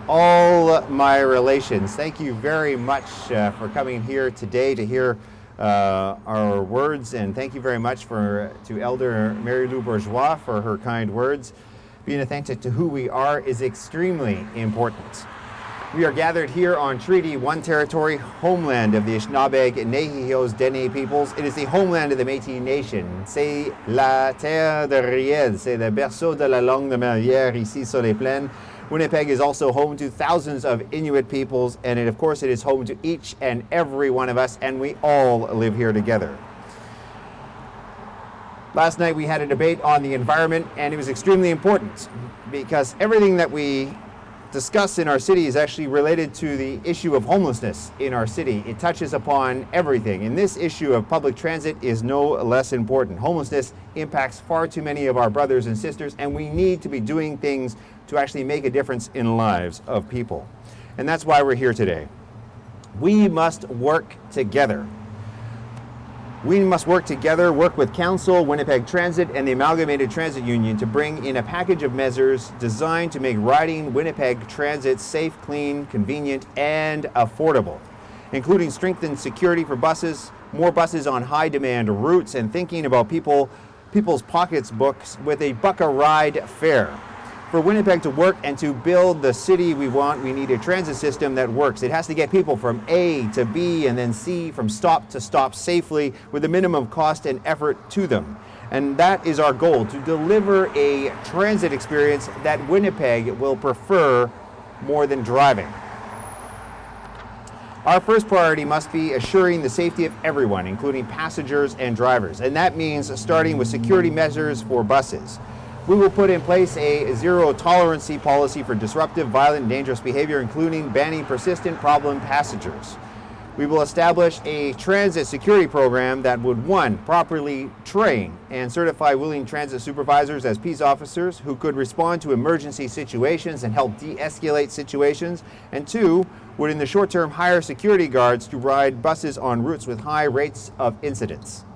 All my relations. Thank you very much for coming here today to hear our words, and thank you very much to Elder Mary Lou Bourgeois for her kind words. Being authentic to who we are is extremely important. We are gathered here on Treaty 1 territory, homeland of the Anishinaabe Nehihos Dene peoples. It is the homeland of the Métis Nation. C'est la terre de Riel, c'est le berceau de la langue de Molière ici sur les plaines. Winnipeg is also home to thousands of Inuit peoples, and of course it is home to each and every one of us, and we all live here together. Last night we had a debate on the environment, and it was extremely important because everything that we discuss in our city is actually related to the issue of homelessness in our city. It touches upon everything, and this issue of public transit is no less important. Homelessness impacts far too many of our brothers and sisters, and we need to be doing things to actually make a difference in the lives of people. And that's why we're here today. We must work together. We must work together, work with Council, Winnipeg Transit, and the Amalgamated Transit Union to bring in a package of measures designed to make riding Winnipeg Transit safe, clean, convenient, and affordable, including strengthened security for buses, more buses on high-demand routes, and thinking about people's pocketbooks with a buck-a-ride fare. For Winnipeg to work and to build the city we want, we need a transit system that works. It has to get people from A to B and then C, from stop to stop safely with a minimum cost and effort to them. And that is our goal, to deliver a transit experience that Winnipeg will prefer more than driving. Our first priority must be assuring the safety of everyone, including passengers and drivers. And that means starting with security measures for buses. We will put in place a zero-tolerance policy for disruptive, violent, and dangerous behavior, including banning persistent problem passengers. We will establish a transit security program that would, 1, properly train and certify willing transit supervisors as peace officers who could respond to emergency situations and help de-escalate situations, and 2, would in the short term hire security guards to ride buses on routes with high rates of incidents.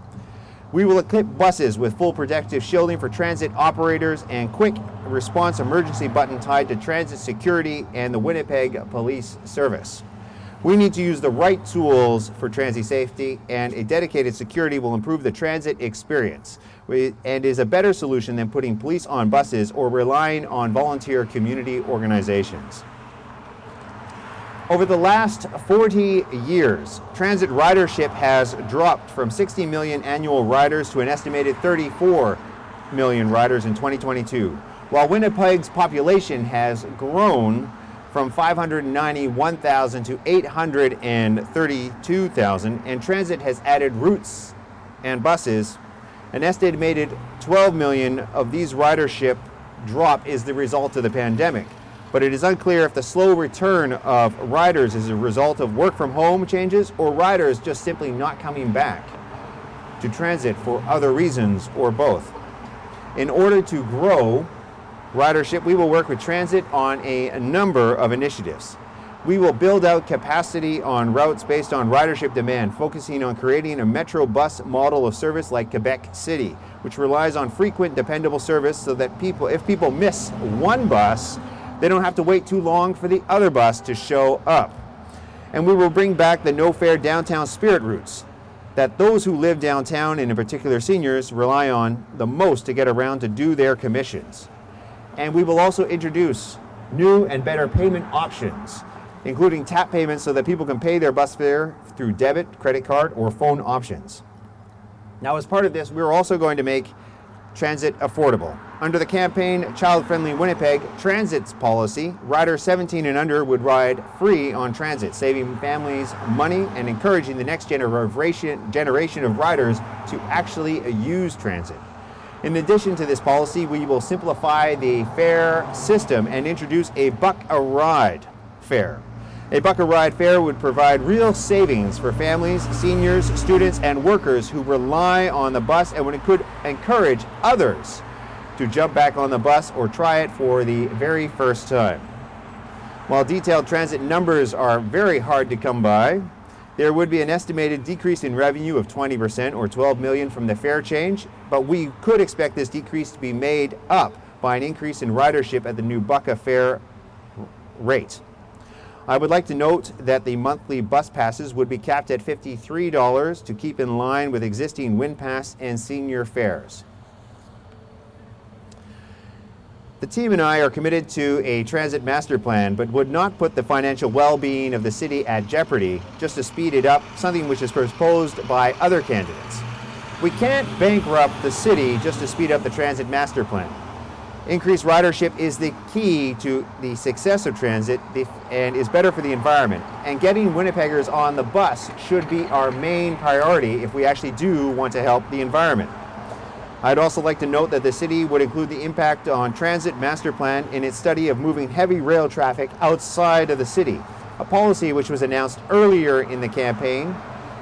We will equip buses with full protective shielding for transit operators and quick response emergency button tied to transit security and the Winnipeg Police Service. We need to use the right tools for transit safety, and a dedicated security will improve the transit experience and is a better solution than putting police on buses or relying on volunteer community organizations. Over the last 40 years, transit ridership has dropped from 60 million annual riders to an estimated 34 million riders in 2022, while Winnipeg's population has grown from 591,000 to 832,000, and transit has added routes and buses. An estimated 12 million of these ridership drop is the result of the pandemic. But it is unclear if the slow return of riders is a result of work from home changes or riders just simply not coming back to transit for other reasons or both. In order to grow ridership, we will work with transit on a number of initiatives. We will build out capacity on routes based on ridership demand, focusing on creating a metro bus model of service like Quebec City, which relies on frequent, dependable service so that if people miss one bus, they don't have to wait too long for the other bus to show up. And we will bring back the no-fare downtown spirit routes that those who live downtown, and in particular seniors, rely on the most to get around to do their commissions. And we will also introduce new and better payment options, including tap payments so that people can pay their bus fare through debit, credit card, or phone options. Now, as part of this, we're also going to make transit affordable. Under the campaign Child Friendly Winnipeg Transit's policy, riders 17 and under would ride free on transit, saving families money and encouraging the next generation of riders to actually use transit. In addition to this policy, we will simplify the fare system and introduce a buck-a-ride fare. A buck-a-ride fare would provide real savings for families, seniors, students, and workers who rely on the bus, and it could encourage others to jump back on the bus or try it for the very first time. While detailed transit numbers are very hard to come by, there would be an estimated decrease in revenue of 20% or $12 million from the fare change, but we could expect this decrease to be made up by an increase in ridership at the new Bucca fare rate. I would like to note that the monthly bus passes would be capped at $53 to keep in line with existing WinPass and senior fares. The team and I are committed to a transit master plan, but would not put the financial well-being of the city at jeopardy just to speed it up, something which is proposed by other candidates. We can't bankrupt the city just to speed up the transit master plan. Increased ridership is the key to the success of transit and is better for the environment. And getting Winnipeggers on the bus should be our main priority if we actually do want to help the environment. I'd also like to note that the city would include the impact on transit master plan in its study of moving heavy rail traffic outside of the city, a policy which was announced earlier in the campaign,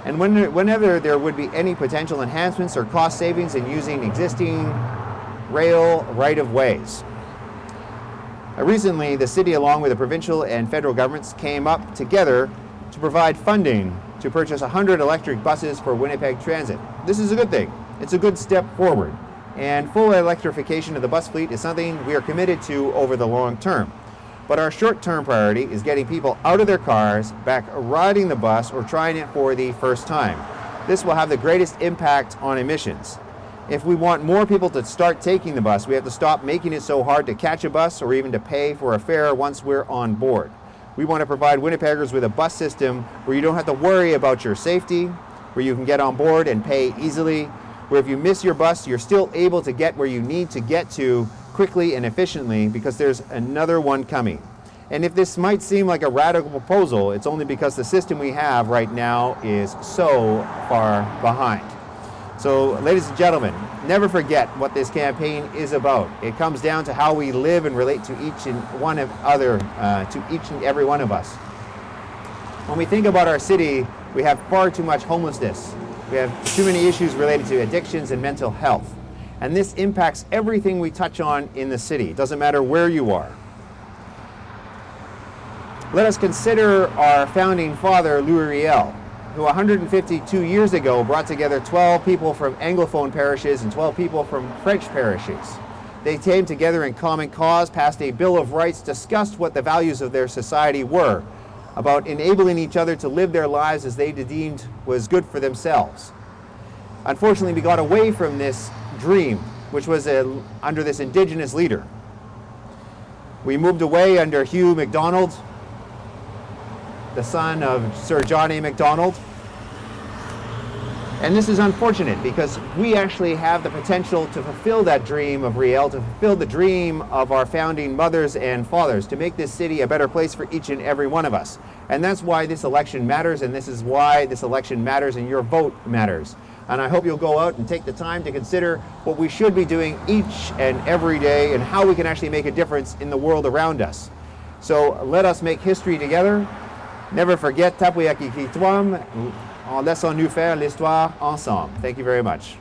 and whenever there would be any potential enhancements or cost savings in using existing rail right-of-ways. Recently, the city, along with the provincial and federal governments, came up together to provide funding to purchase 100 electric buses for Winnipeg Transit. This is a good thing. It's a good step forward, and full electrification of the bus fleet is something we are committed to over the long term. But our short-term priority is getting people out of their cars, back riding the bus, or trying it for the first time. This will have the greatest impact on emissions. If we want more people to start taking the bus, we have to stop making it so hard to catch a bus or even to pay for a fare once we're on board. We want to provide Winnipeggers with a bus system where you don't have to worry about your safety, where you can get on board and pay easily, where if you miss your bus, you're still able to get where you need to get to quickly and efficiently because there's another one coming. And if this might seem like a radical proposal, it's only because the system we have right now is so far behind. So, ladies and gentlemen, never forget what this campaign is about. It comes down to how we live and relate to each and every one of us. When we think about our city, we have far too much homelessness. We have too many issues related to addictions and mental health. And this impacts everything we touch on in the city. It doesn't matter where you are. Let us consider our founding father, Louis Riel, who 152 years ago brought together 12 people from Anglophone parishes and 12 people from French parishes. They came together in common cause, passed a Bill of Rights, discussed what the values of their society were, about enabling each other to live their lives as they deemed was good for themselves. Unfortunately, we got away from this dream, which was under this Indigenous leader. We moved away under Hugh MacDonald, the son of Sir John A. Macdonald. And this is unfortunate because we actually have the potential to fulfill that dream of Riel, to fulfill the dream of our founding mothers and fathers, to make this city a better place for each and every one of us. And that's why this election matters, and this is why this election matters and your vote matters. And I hope you'll go out and take the time to consider what we should be doing each and every day and how we can actually make a difference in the world around us. So let us make history together. Never forget, Tapuyaki Kitwam, en laissant nous faire l'histoire ensemble. Thank you very much.